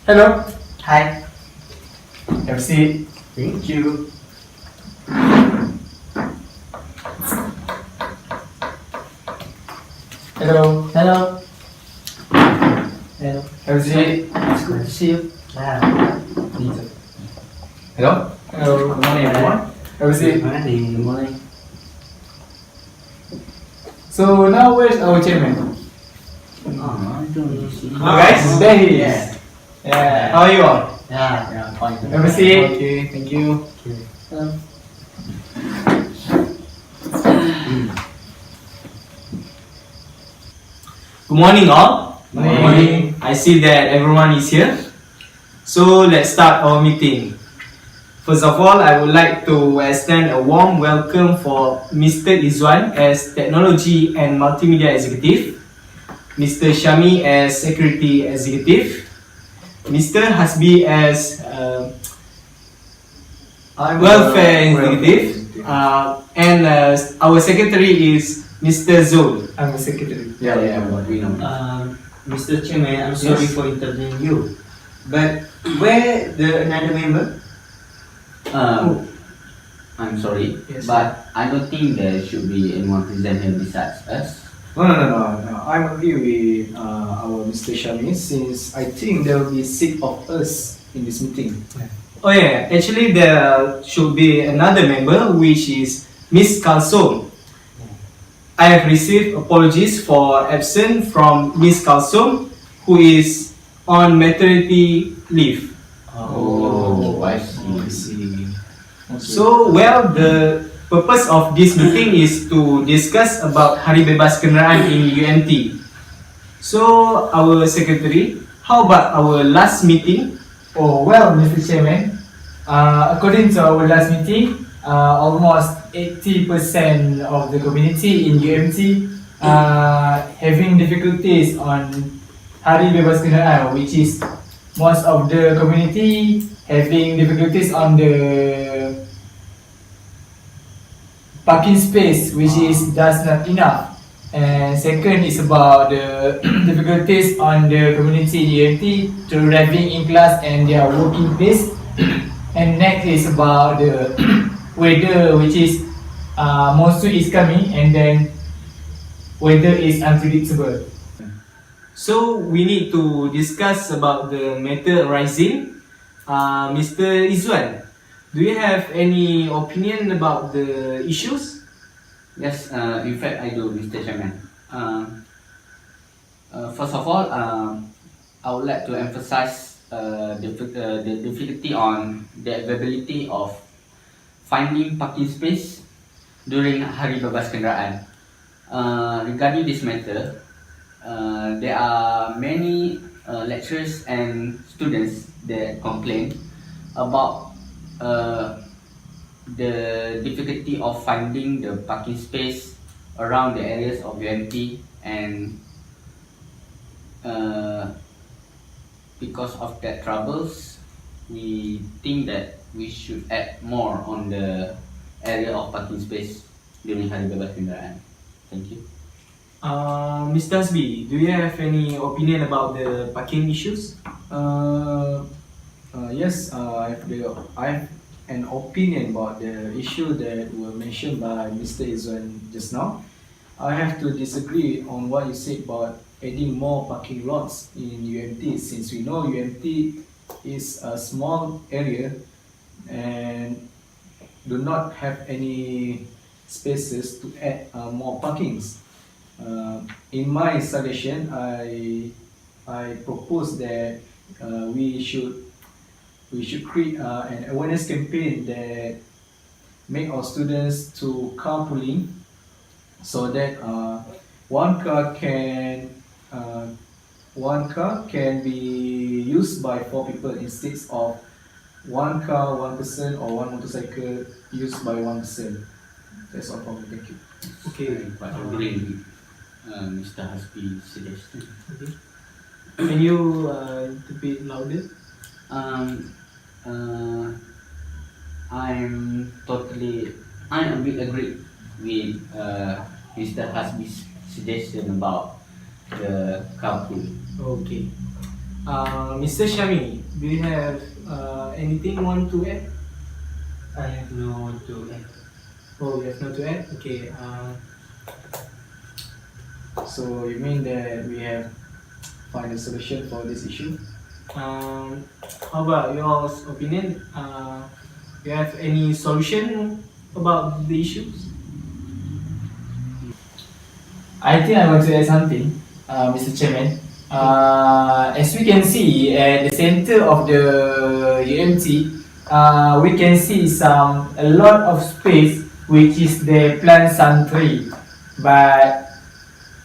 Hello. Hi. Have a seat. Thank you. Hello. Hello. Hello. Have a seat. It's good to see you. Hello. Hello. Good morning, everyone. Have a seat. Good morning. Good morning. So now where's our chairman? I don't see. Oh, guys, there he is. Yeah. Yeah. How are you all? Yeah, fine. Have a seat. Okay. Thank you. Good morning all. Morning. I see that everyone is here. So let's start our meeting. First of all, I would like to extend a warm welcome for Mr. IZWAN as Technology and Multimedia Executive, Mr. SYAHMI as Security Executive, Mr. HASBI as Welfare Executive, and our Secretary is Mr. Zul. I'm a secretary. Yeah, but we know. Mr. Chairman, I'm sorry Yes. for interrupting you, but where the another member? I'm sorry, Yes, but I don't think there should be anyone present here besides us. No. I'm agree with our Mr. Shami since I think there will be 6 of us in this meeting. Oh yeah, actually there should be another member which is Miss Kalsom. I have received apologies for absence from Miss Kalsom, who is on maternity leave. Oh, I I see. see. Okay. So well, the purpose of this meeting is to discuss about Hari Bebas Kenderaan in UMT. So our secretary, how about our last meeting? Oh well, Mr. Chairman, according to our last meeting, almost 80% of the community in UMT having difficulties on Hari Bebas Kenderaan, which is most of the community having difficulties on the parking space, which is just not enough. And second is about the difficulties on the community in UMT to arriving in class and their working place. And next is about the weather, which is monsoon is coming and then weather is unpredictable. So we need to discuss about the matter arising. Mr. Izwan, do you have any opinion about the issues? Yes, in fact I do, Mr. Chairman. First of all, I would like to emphasize the difficulty on the availability of finding parking space during Hari Bebas Kenderaan. Regarding this matter, there are many lecturers and students that complain about the difficulty of finding the parking space around the areas of UMT, and because of that troubles, we think that we should add more on the area of parking space during Hari Bebas Kenderaan. Thank you. Mr. Hasbi, do you have any opinion about the parking issues? Yes, I have an opinion about the issue that were mentioned by Mr. Izwan just now. I have to disagree on what you said about adding more parking lots in UMT, since we know UMT is a small area and do not have any spaces to add more parkings. In my suggestion, I propose that we should create an awareness campaign that make our students to carpooling, so that one car can be used by 4 people instead of one car, one person, or one motorcycle used by one person. That's all from me. Thank you. Okay. But I agree with Mr. Hasbi's suggestion. Okay. Can you repeat louder? I a bit agree with Mr. Hasbi's suggestion about the carpool. Okay. Mr. SYAHMI, do you have anything you want to add? I have no to add. Oh, you have no to add? Okay. So you mean that we have find a solution for this issue? How about your opinion? You have any solution about the issues? I think I want to add something, Mr. Chairman. As we can see at the center of the UMT, we can see a lot of space which is the plant some tree, but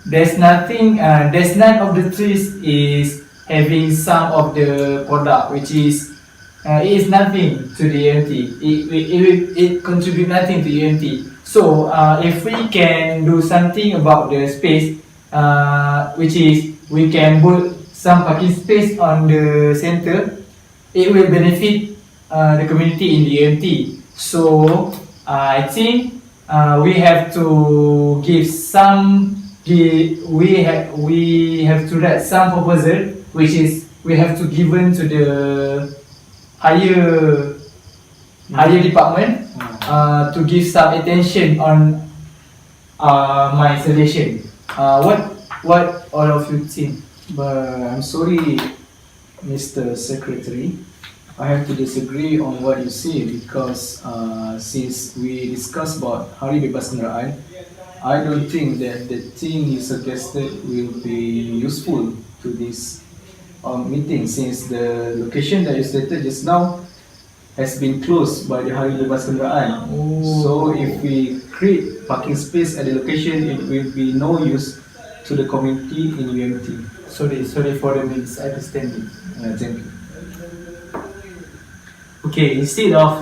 there's nothing. There's none of the trees is having some of the product, which is it is nothing to the UMT. It contribute nothing to UMT. So if we can do something about the space, which is we can put some parking space on the center, it will benefit the community in the UMT. So I think we have to give some. We have to write some proposal, which is we have to given to the higher department to give some attention on my suggestion. What all of you think? But I'm sorry, Mr. Secretary, I have to disagree on what you say because since we discussed about Hari Bebas Kenderaan, I don't think that the thing you suggested will be useful to this meeting since the location that you stated just now has been closed by the Hari Bebas Kenderaan. So if we create parking space at the location, it will be no use to the community in UMT. Sorry for the misunderstanding. Thank you. Okay, instead of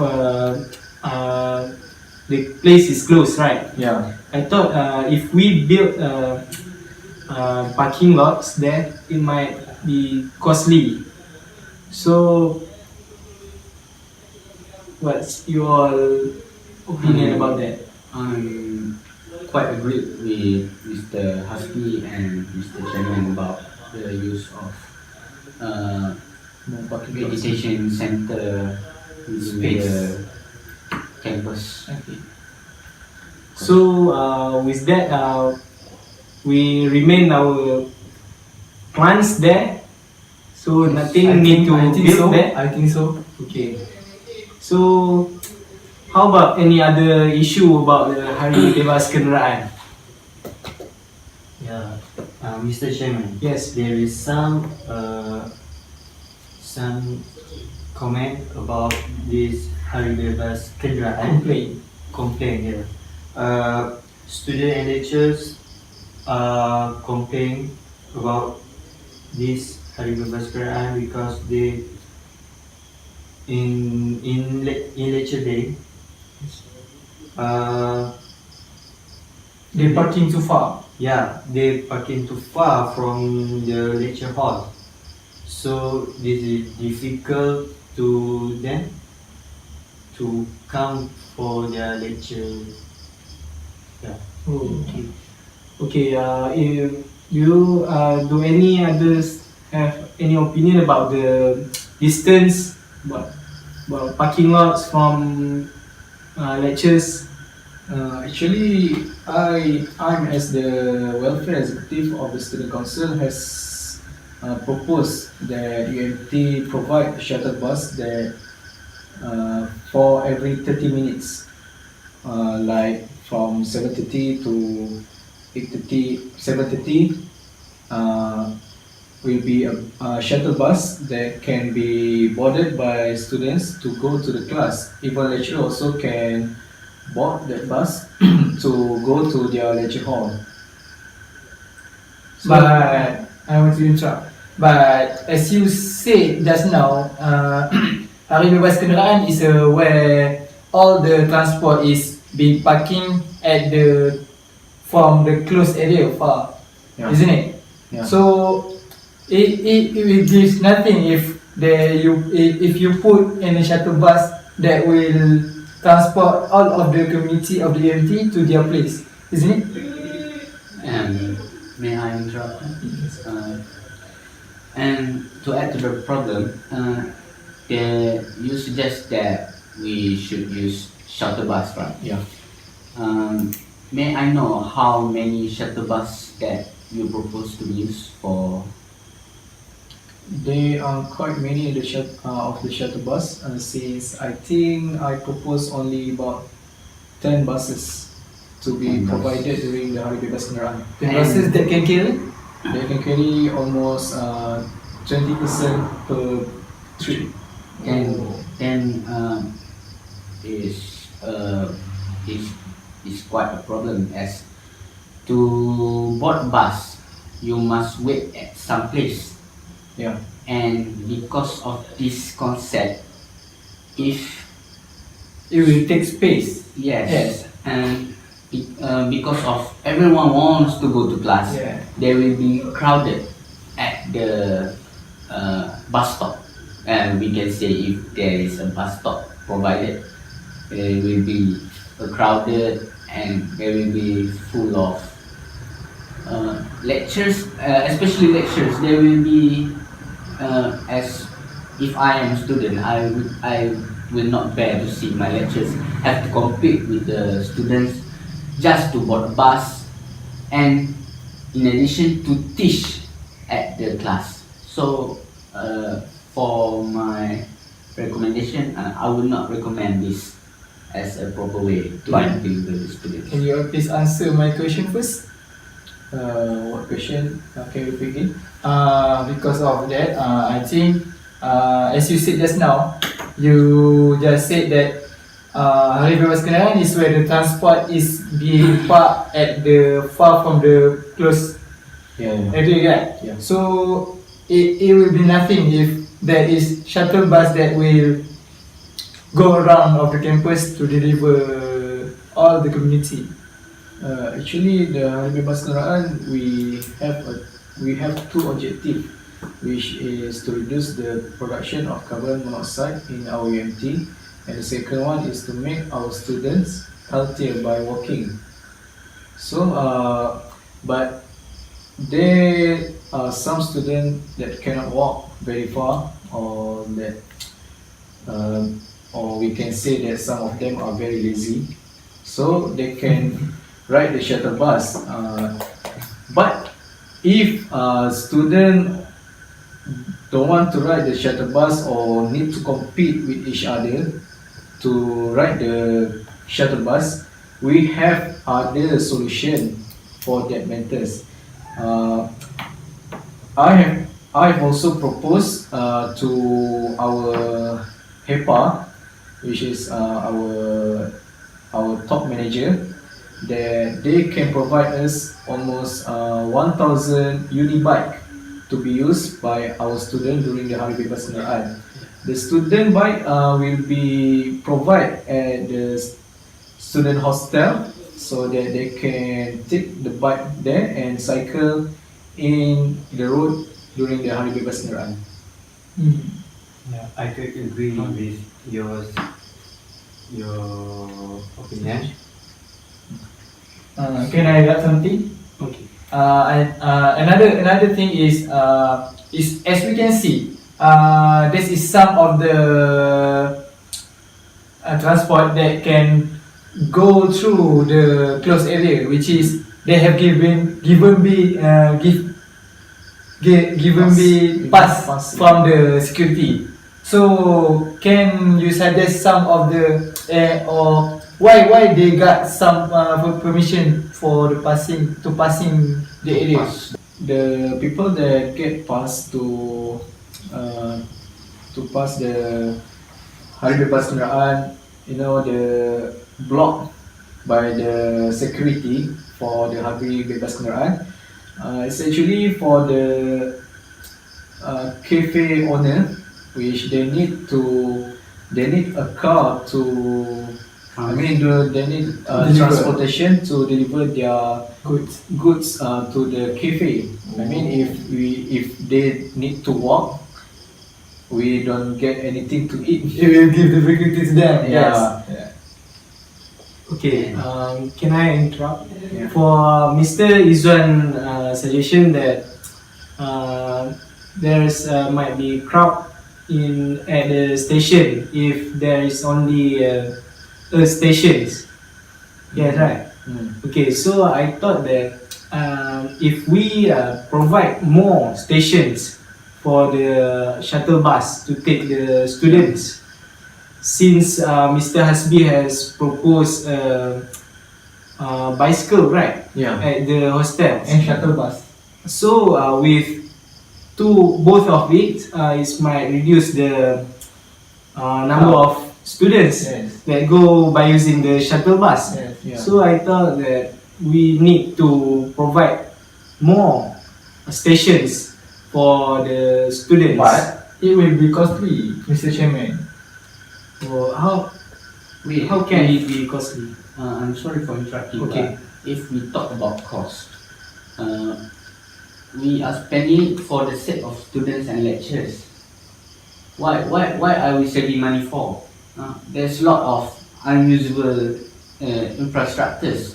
the place is closed, right? Yeah. I thought if we build parking lots there, it might be costly. So, what's your opinion about that? I'm quite agreed with Mr. HASBI and Mr. Chairman about the use of education center within the campus. Okay. So with that, we remain our plans there. So nothing need to build there. I think so. Okay. So how about any other issue about the Hari Bebas Kenderaan? Yeah, Mr. Chairman. Yes. There is some comment about this Hari Bebas Kenderaan complaint here. Students and lecturers complain about this Hari Bebas Kenderaan because they in lecture day They're parking too far. yeah, they parking too far from the lecture hall, so this is difficult to them to come for their lecture. Yeah. Oh, okay. Okay. If you do any others have any opinion about the distance about parking lots from lectures? Actually, I'm as the welfare executive of the student council has proposed that UMT provide a shuttle bus that for every 30 minutes, like from 7:30 to 8:30, 7:30, will be a shuttle bus that can be boarded by students to go to the class. Even lecturer also can board that bus to go to their lecture hall. But I want to interrupt. But as you said just now, Hari Bebas Kenderaan is where all the transport is being parking at from the closed area far, isn't it? Yeah. So it will give nothing if you put in a shuttle bus that will transport all of the community of the UMT to their place, isn't it? And may I interrupt? And to add to the problem, you suggest that we should use shuttle bus, right? Yeah. May I know how many shuttle bus that you propose to use for? There are quite many in the of the shuttle bus, since I think I propose only about 10 buses to be 10 bus. provided during the Hari Bebas Kenderaan. The buses that can carry? They can carry almost 20% per trip. Then is quite a problem, as to board bus you must wait at some place, Yeah. and because of this concept, if It will take space. yes, and because of everyone wants to go to class, Yeah. they will be crowded at the bus stop. And we can say if there is a bus stop provided, it will be crowded and they will be full of lectures, especially lectures. There will be, as if I am a student, I will not bear to see my lectures have to compete with the students just to board a bus, and in addition to teach at the class. So for my recommendation, I would not recommend this as a proper way to But- deal with the students. Can you please answer my question first? What question? Can you repeat again? Because of that, I think, as you said just now, you just said that Hari Bebas Kenderaan is where the transport is being parked at the far from the close Yeah. area, right? Yeah. So it will be nothing if there is shuttle bus that will go around of the campus to deliver all the community. Actually, the Hari Bebas Kenderaan, we have two objectives, which is to reduce the production of carbon monoxide in our UMT, and the second one is to make our students healthier by walking. So, but there are some students that cannot walk very far, or that, or we can say that some of them are very lazy, so they can ride the shuttle bus. But if a student don't want to ride the shuttle bus or need to compete with each other to ride the shuttle bus, we have other solution for that matters. I've also proposed to our HEPA, which is our top manager, that they can provide us almost 1,000 unibike to be used by our student during the Hari Bebas Kenderaan. The student bike will be provided at the student hostel, so that they can take the bike there and cycle in the road during the Hari Bebas Kenderaan. Yeah, I could agree with your opinion. Can I add something? Okay. Another thing is as we can see, this is some of the transport that can go through the closed area, which is they have given me pass Pass. from the security. So can you suggest some of the or why they got some permission for the passing the area? The people that get passed to pass the Hari Bebas Kenderaan, the block by the security for the Hari Bebas Kenderaan, it's actually for the cafe owner, which they need a car to. They need Deliver. transportation to deliver their goods to the cafe. If they need to walk, we don't get anything to eat. It will give the security to them. Yeah. Yes. Okay, can I interrupt? Yeah. For Mr. Izwan suggestion that there's might be crowd in at the station if there is only stations. Yeah, right. Okay, so I thought that if we provide more stations for the shuttle bus to take the students, since Mr. Hasbi has proposed bicycle ride Yeah. at the hostel, And shuttle bus. so with both of it, it might reduce the number of students Yes. that go by using the shuttle bus. Yes. Yeah. So I thought that we need to provide more stations for the students. But it will be costly, Mr. Chairman. So how Wait, can it be costly? I'm sorry for interrupting. Okay. But if we talk about cost, we are spending it for the sake of students and lecturers. Why are we saving money for? There's a lot of unusable infrastructures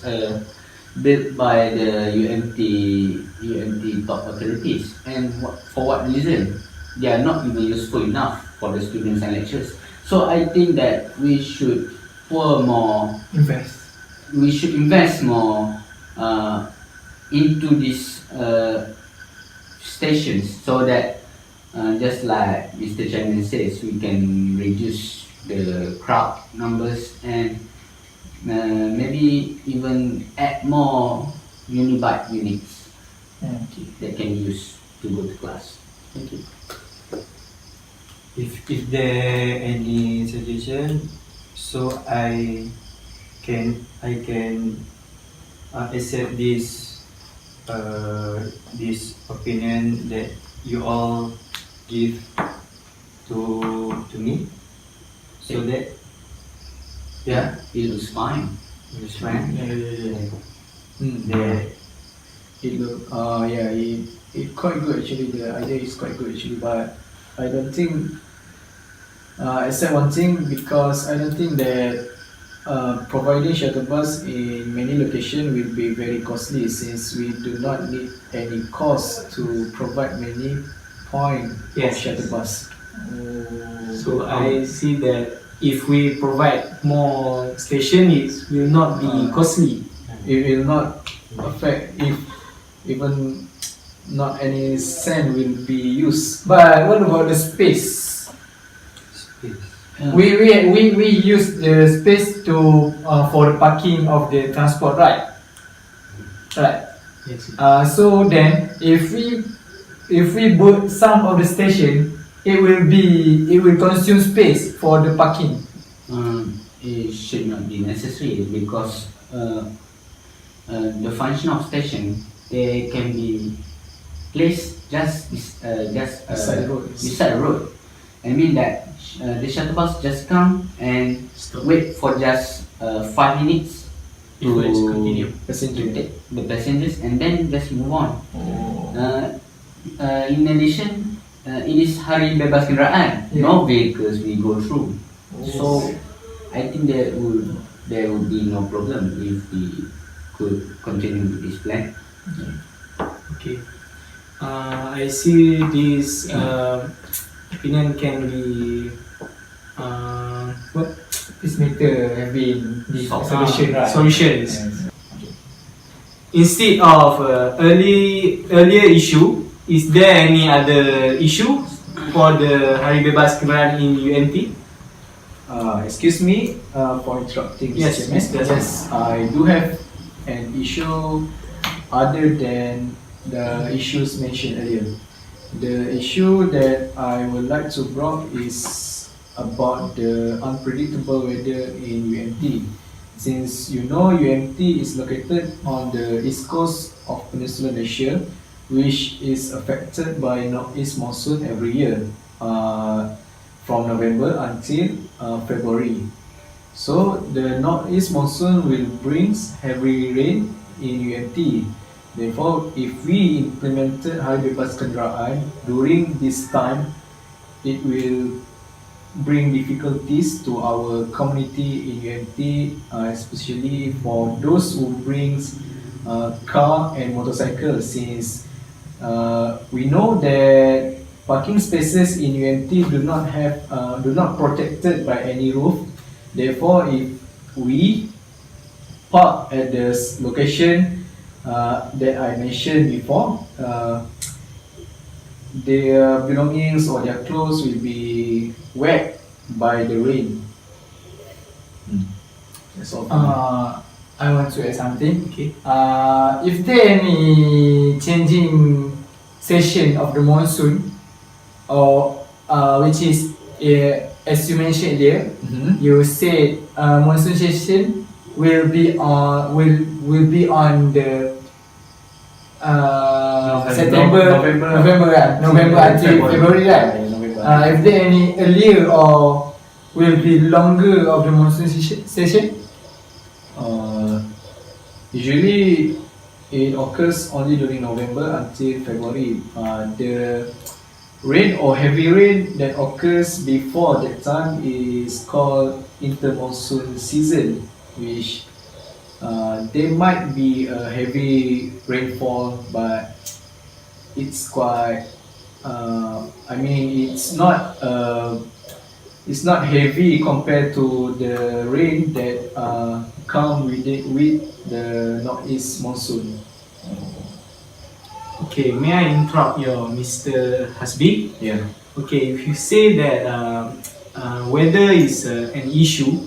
built by the UMT top authorities, and for what reason? They are not even useful enough for the students and lecturers. So I think that we should pour more. Invest. We should invest more into these stations, so that just like Mr. Chairman says, we can reduce the crowd numbers, and maybe even add more unibike units that can be used to go to class. Thank you. If there any suggestion, so I can accept this opinion that you all give to me, so that It looks fine. it's fine. Yeah. It look it quite good actually. The idea is quite good actually, but I don't think except one thing, because I don't think that providing shuttle bus in many locations will be very costly, since we do not need any cost to provide many points of Yes. shuttle bus. So I see that if we provide more stations, it will not be costly. It will not affect if even not any cent will be used. But what about the space? We use the space to for the parking of the transport, right? Right. Yes. So then, if we build some of the station, it will consume space for the parking. It should not be necessary, because the function of station, they can be placed just Beside the road. beside the road. I mean that the shuttle bus just come and Stop. wait for just 5 minutes Before it's continue. to Passenger. take the passengers, and then just move on. Oh. In addition, it is hari bebas kenderaan. Yeah. No vehicles we go through. So I think there would be no problem if we could continue with this plan. Okay. I see this opinion can be Peacemaker having this solution, right? solutions. Yes. Instead of earlier issue, is there any other issue for the Hari Bebas Kenderaan in UMT? Excuse me for interrupting. Yes, Mr. Chairman. Mr. Yes, I do have an issue other than the issues mentioned earlier. The issue that I would like to bring is about the unpredictable weather in UMT. Since you know UMT is located on the east coast of Peninsular Malaysia, which is affected by northeast monsoon every year from November until February. So the northeast monsoon will bring heavy rain in UMT. Therefore, if we implemented Hari Bebas Kenderaan during this time, it will bring difficulties to our community in UMT, especially for those who brings car and motorcycle, since we know that parking spaces in UMT do not protected by any roof. Therefore, if we park at the location that I mentioned before, their belongings or their clothes will be wet by the rain. That's all. I want to add something. Okay. If there any changing session of the monsoon, or which is as you mentioned there, you said monsoon session will be on the November until February, right? If there any earlier or will be longer of the monsoon session? Usually it occurs only during November until February. The rain or heavy rain that occurs before that time is called inter-monsoon season, which there might be a heavy rainfall, but it's quite it's not heavy compared to the rain that come with the northeast monsoon. Okay, may I interrupt your Mr. Hasbi? Yeah. Okay, if you say that weather is an issue,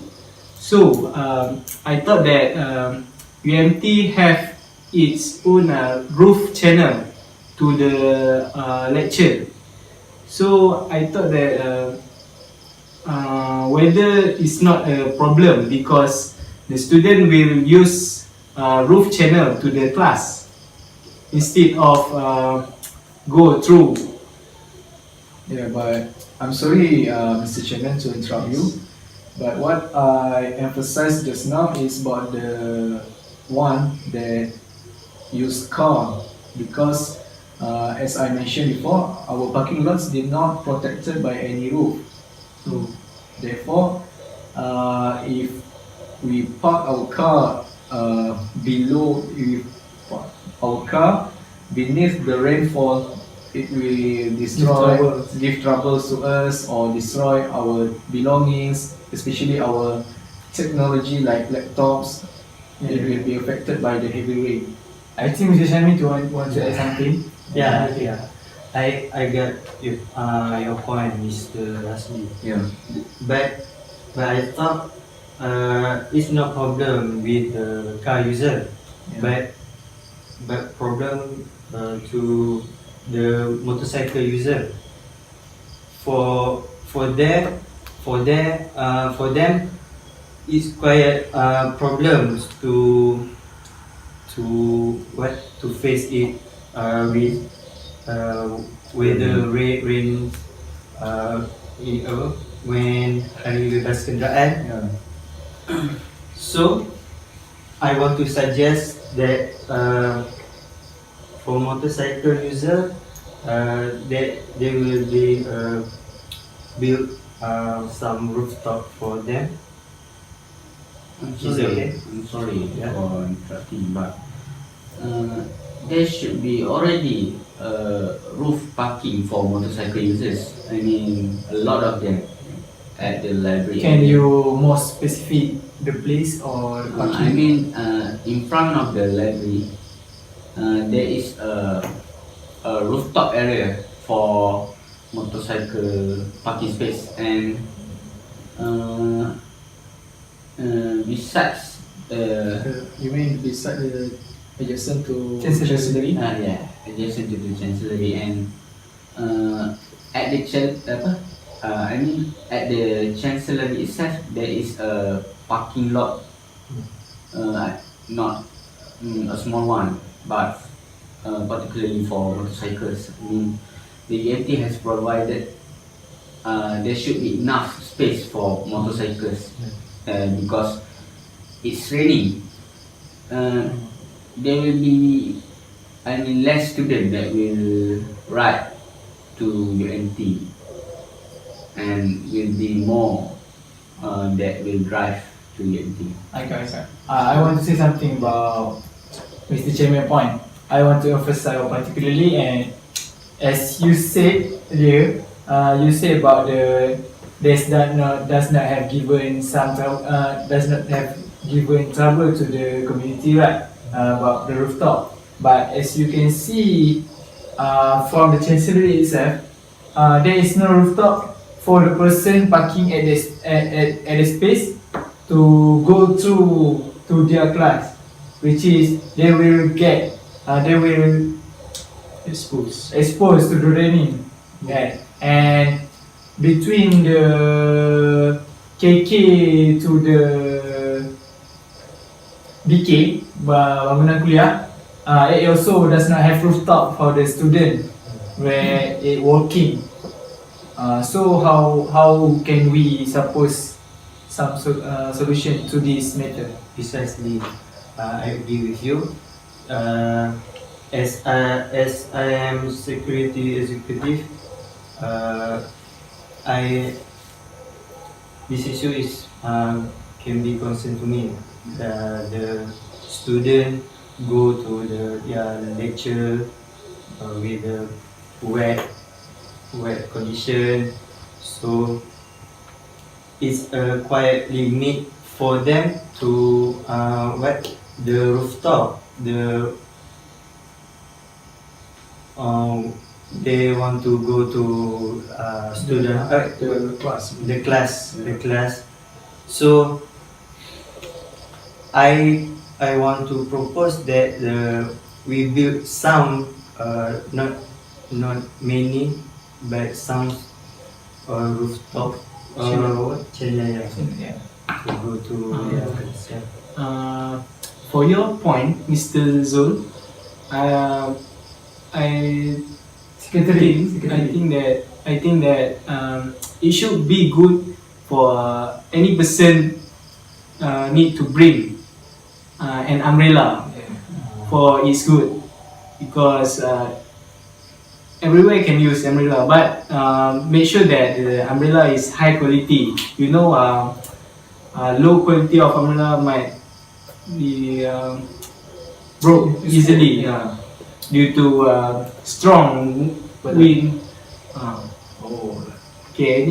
so I thought that UMT have its own roof channel to the lecture. So I thought that weather is not a problem because the student will use roof channel to the class instead of go through. Yeah, but I'm sorry, Mr. Chairman, to interrupt you. But what I emphasized just now is about the one that use car, because as I mentioned before, our parking lots did not protected by any roof. So therefore, if we park our car beneath the rainfall, it will give troubles to us or destroy our belongings, especially our technology like laptops. It will be affected by the heavy rain. I think Mr. Syahmi want to add something. Yeah. I got your point, Mr. Rasli. Yeah. But I thought it's no problem with the car user, but problem to the motorcycle user. For them, it's quite problems to face it with weather rain when hari bebas kenderaan. So I want to suggest that for motorcycle user that they will be build some rooftop for them. I'm Is it okay? sorry Yeah. for interrupting, but there should be already roof parking for motorcycle users. I mean, a lot of them at the library. Can you more specific the place or the I parking? mean, in front of the library, there is a rooftop area for motorcycle parking space, and besides You mean beside the adjacent to Chancellery? Chancellery? adjacent to the chancellery, and at the at the chancellery itself there is a parking lot, not a small one, but particularly for motorcycles. I mean, the EMT has provided there should be enough space for motorcycles because it's raining. There will be, less students that will ride to UMT, and will be more that will drive to UMT. I want to say something about Mr. Chairman point. I want to emphasize particularly, and as you said earlier, you say about the does not have given some does not have given trouble to the community, right? About the rooftop, but as you can see from the chancellery itself, there is no rooftop for the person parking at the space to go through to their class, which is they will exposed to the raining. Yeah. And between the KK to the BK, bangunan kuliah, it also does not have rooftop for the student where it working. So how can we suppose some solution to this matter? Precisely, I agree with you. As I am security executive, this issue is can be concerned to me. The student go to their lecture with the wet condition, so it's a quiet limit for them to the rooftop they want to go to the class. So I want to propose that we build some not many but some rooftop Yeah. to go to class. For your point, Mr. Zul, I think that it should be good for any person need to bring an umbrella for its good, because everywhere can use umbrella, but make sure that the umbrella is high quality. You know, low quality of umbrella might be broke easily due to strong wind. Okay,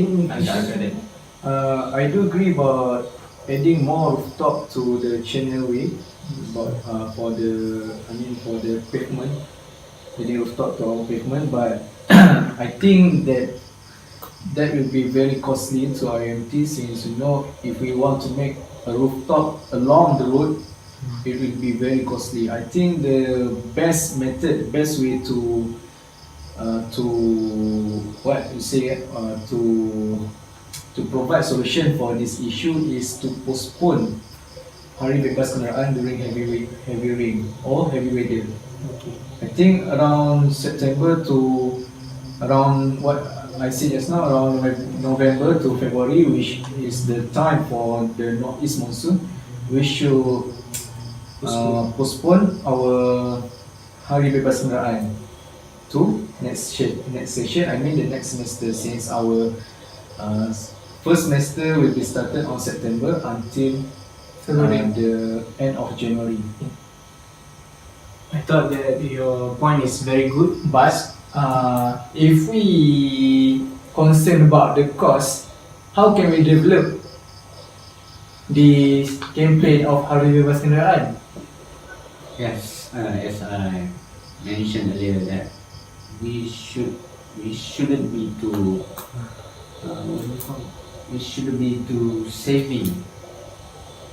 I do agree about adding more rooftop to the channel way, but for the pavement, adding rooftop to our pavement. But I think that will be very costly to our MT, since if we want to make a rooftop along the road, it will be very costly. I think the best way to provide solution for this issue is to postpone Hari Bebas Kenderaan during heavy rain or heavy weather. I think around September to around what I said just now, around November to February, which is the time for the northeast monsoon, we should postpone our Hari Bebas Kenderaan to next session. I mean the next semester, since our first semester will be started on September until the end of January. I thought that your point is very good, But if we concern about the cost, how can we develop the campaign of Hari Bebas Kenderaan? Yes, as I mentioned earlier, that we shouldn't be too saving.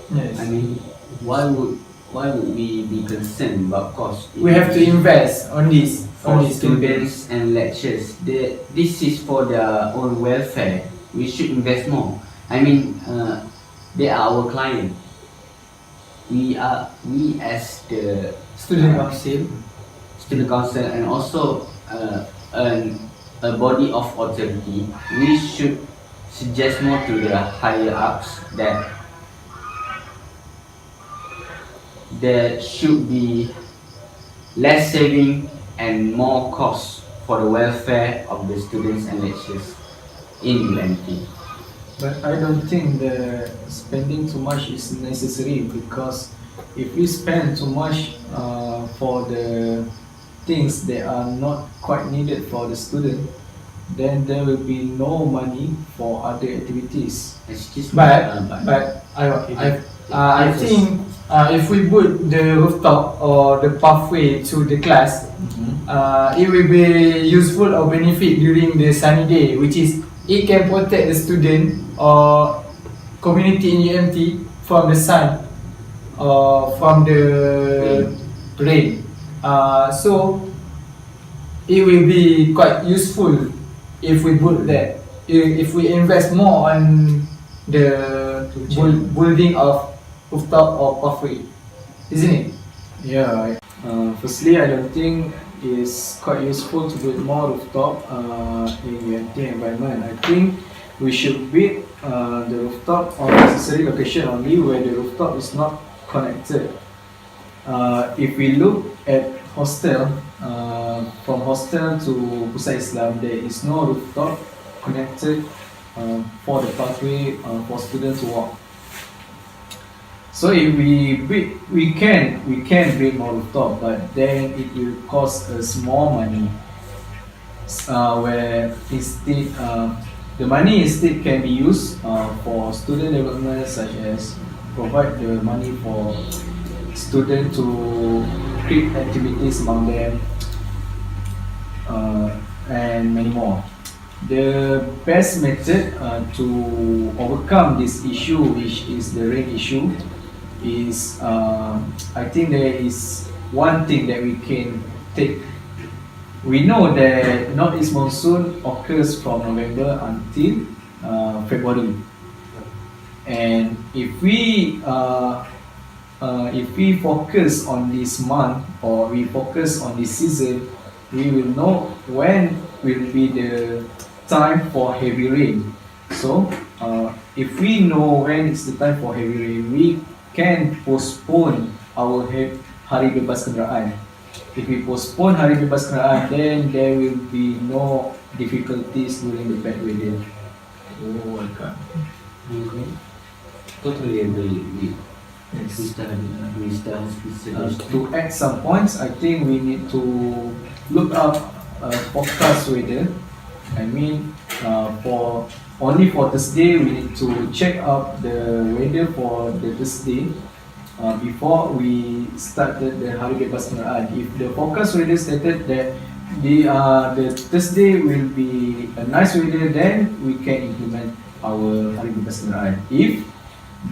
Yes. I mean, why would we be concerned about cost? We have to invest on this for campaign. students and lecturers. This is for their own welfare. We should invest more. I mean, they are our client. We as the Student council and also a body of authority, we should suggest more to the higher ups that there should be less saving and more cost for the welfare of the students and lecturers in UMT. But I don't think the spending too much is necessary, because if we spend too much for things that are not quite needed for the student, then there will be no money for other activities. Excuse me. But I think if we put the rooftop or the pathway to the class, it will be useful or benefit during the sunny day, which is it can protect the student or community in UMT from the sun or from the rain. So it will be quite useful if we put that. If we invest more on the building of rooftop or pathway, isn't it? Yeah. Firstly, I don't think it's quite useful to build more rooftop in UMT environment. I think we should build the rooftop on necessary location only where the rooftop is not connected. If we look at hostel, from hostel to Pusat Islam, there is no rooftop connected for the pathway for students to walk. So if we can build more rooftop, but then it will cost us more money. Where instead the money instead can be used for student development, such as provide the money for students to create activities among them, and many more. The best method to overcome this issue, which is the rain issue, is I think there is one thing that we can take. We know that northeast monsoon occurs from November until February, and if we focus on this month or we focus on this season, we will know when will be the time for heavy rain. So if we know when it's the time for heavy rain, we can postpone our Hari Bebas Kenderaan. If we postpone Hari Bebas Kenderaan, then there will be no difficulties during the bad weather. Oh my God. Totally agree with Mr. To add some points, I think we need to look up forecast weather. I mean, for only for Thursday, we need to check out the weather for the Thursday before we started the Hari Bebas Kenderaan. If the forecast weather stated that the Thursday will be a nice weather, then we can implement our Hari Bebas Kenderaan. If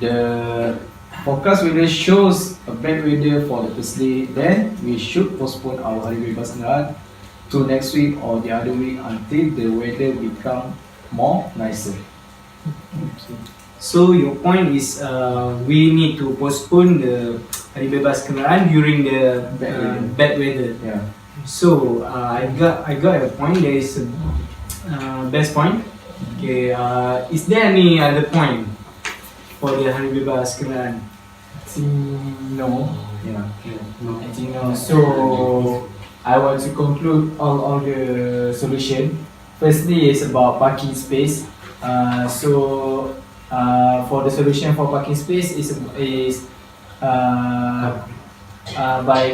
the forecast weather shows a bad weather for the Thursday, then we should postpone our Hari Bebas Kenderaan to next week or the other week until the weather become more nicer. So your point is we need to postpone the Hari Bebas Kenderaan during the bad weather. Yeah. So I got a point. There is a best point. Okay. Is there any other point for the Hari Bebas Kenderaan? No. Yeah. I think no. So I want to conclude all the solution. Firstly, is about parking space. For the solution for parking space is by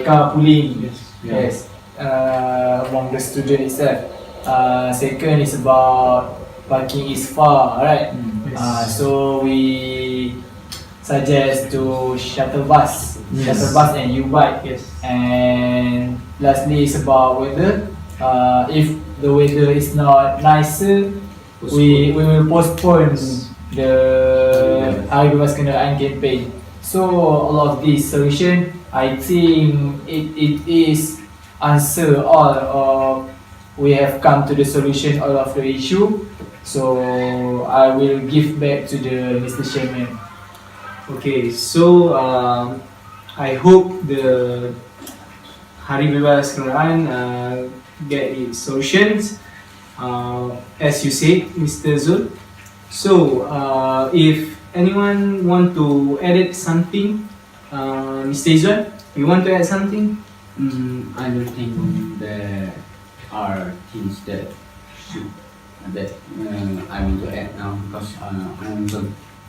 carpooling. Yes. Among the student itself. Second is about parking is far, right? So we suggest to shuttle bus and U-bike. Yes. And lastly is about weather. If the weather is not nicer, we will postpone the Hari Bebas Kenderaan campaign. So all of these solution, I think it is answer all, or we have come to the solution all of the issue. So I will give back to the Mr. Chairman. Okay. So I hope the Hari Bebas Kenderaan get its solutions, as you said, Mr. Zul. So if anyone want to edit something, Mr. Izwan, you want to add something? I don't think there are things that I want to add now, because I'm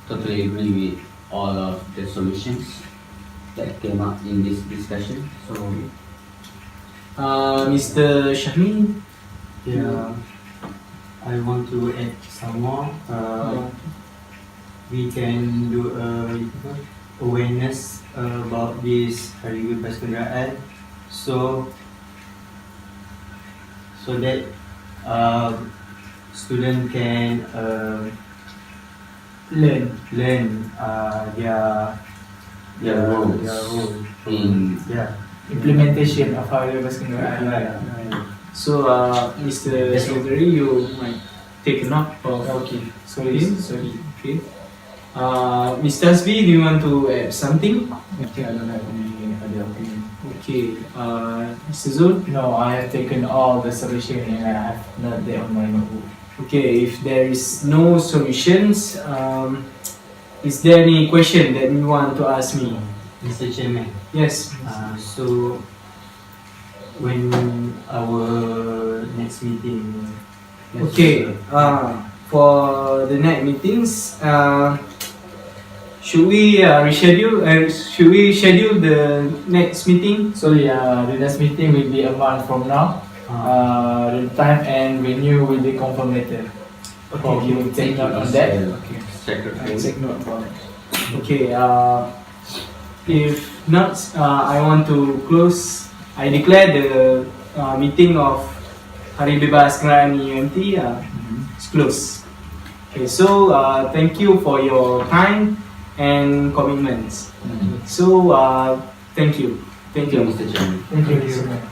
totally agree with all of the solutions that came up in this discussion. So Mr. SYAHMI. Yeah, I want to add some more. We can do awareness about this Hari Bebas Kenderaan, so that student can Learn. learn Their roles. In Yeah. Implementation of Hari Bebas Kenderaan. So, Mr. Secretary, you might take a note of Okay. Sorry. Okay. Mr. HASBI, do you want to add something? I think I don't have any other opinion. Okay. Mr. Zul? No, I have taken all the solution and I have not there on my notebook. Okay, if there is no solutions, is there any question that you want to ask me? Mr. Chairman, Yes. so when our next meeting? Okay. For the next meetings, should we reschedule? Should we schedule the next meeting? Sorry, the next meeting will be a month from now. The time and venue will be confirmed later. Okay, you will take note on that. Okay. I secretary. take note about it. Okay. If not, I want to close. I declare the meeting of Hari Bebas Kenderaan UMT is closed. Okay. So thank you for your time and commitments. So thank you. Thank you, Mr. Chairman. Thank you so much.